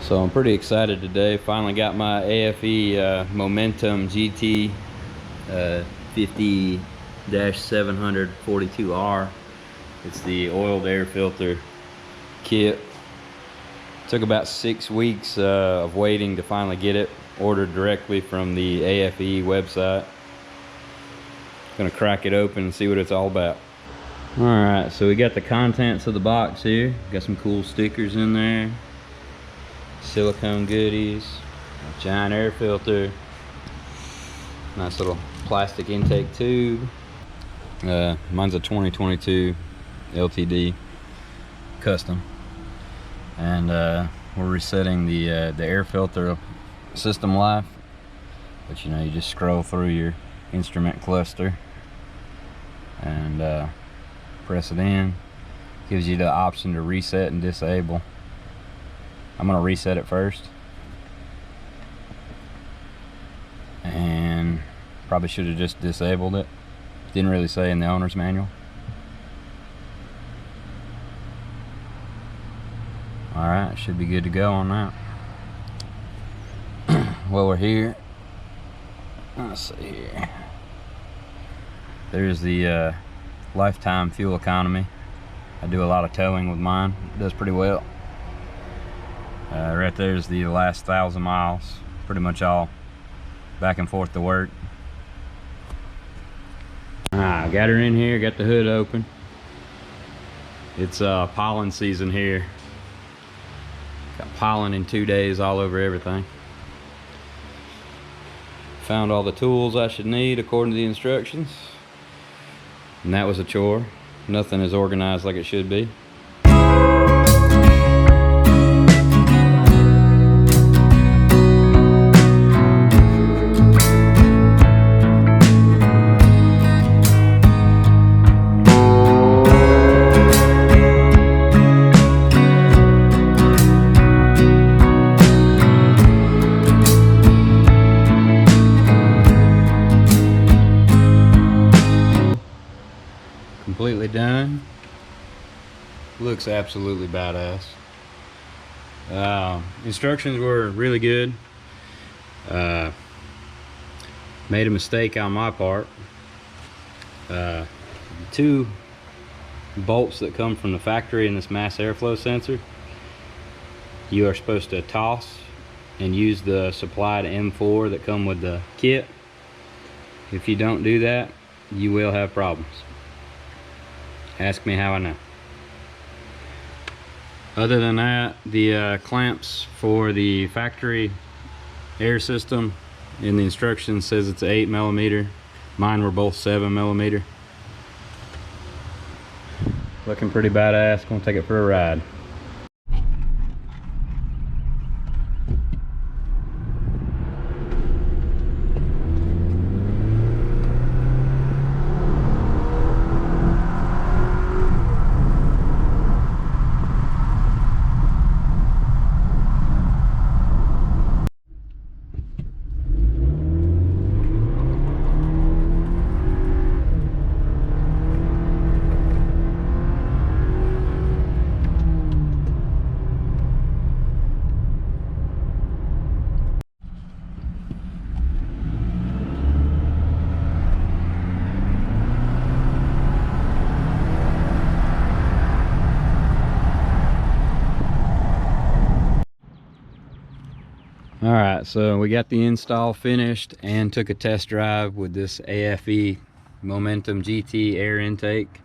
So I'm pretty excited today. Finally got my AFE Momentum GT 50-742R. It's the oiled air filter kit. Took about 6 weeks of waiting to finally get it. Ordered directly from the AFE website. Gonna crack it open and see what it's all about. Alright, so we got the contents of the box here. Got some cool stickers in there. Silicone goodies, a giant air filter, nice little plastic intake tube. Mine's a 2022 LTD custom, and we're resetting the air filter system life. But you know, you just scroll through your instrument cluster and press it in. Gives you the option to reset and disable. I'm gonna reset it first, and probably should have just disabled it. Didn't really say in the owner's manual. Alright, should be good to go on that. While we're here, let's see here. There's the lifetime fuel economy. I do a lot of towing with mine. It does pretty well. Right there's the last 1,000 miles, pretty much all back and forth to work. Got her in here, got the hood open. It's pollen season here. Got pollen in 2 days all over everything. Found all the tools I should need according to the instructions, and that was a chore. Nothing is organized like it should be. Completely done. Looks absolutely badass. Instructions were really good. Made a mistake on my part. 2 bolts that come from the factory in this mass airflow sensor, you are supposed to toss and use the supplied M4 that come with the kit. If you don't do that, you will have problems. Ask me how I know. Other than that, the clamps for the factory air system in the instructions says it's 8mm. Mine were both 7mm. Looking pretty badass. Gonna take it for a ride. Alright, so we got the install finished and took a test drive with this AFE Momentum GT air intake.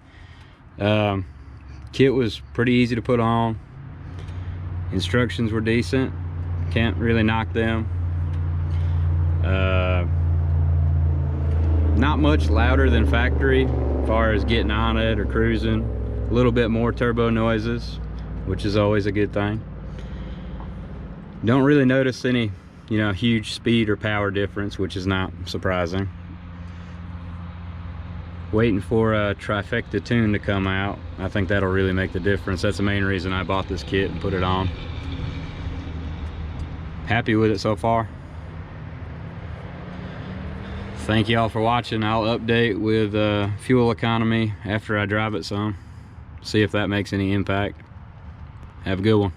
Kit was pretty easy to put on. Instructions were decent. Can't really knock them. Not much louder than factory as far as getting on it or cruising. A little bit more turbo noises, which is always a good thing. Don't really notice any, you know, huge speed or power difference, which is not surprising. Waiting for a trifecta tune to come out. I think that'll really make the difference. That's the main reason I bought this kit and put it on. Happy with it so far. Thank you all for watching. I'll update with fuel economy after I drive it some. See if that makes any impact. Have a good one.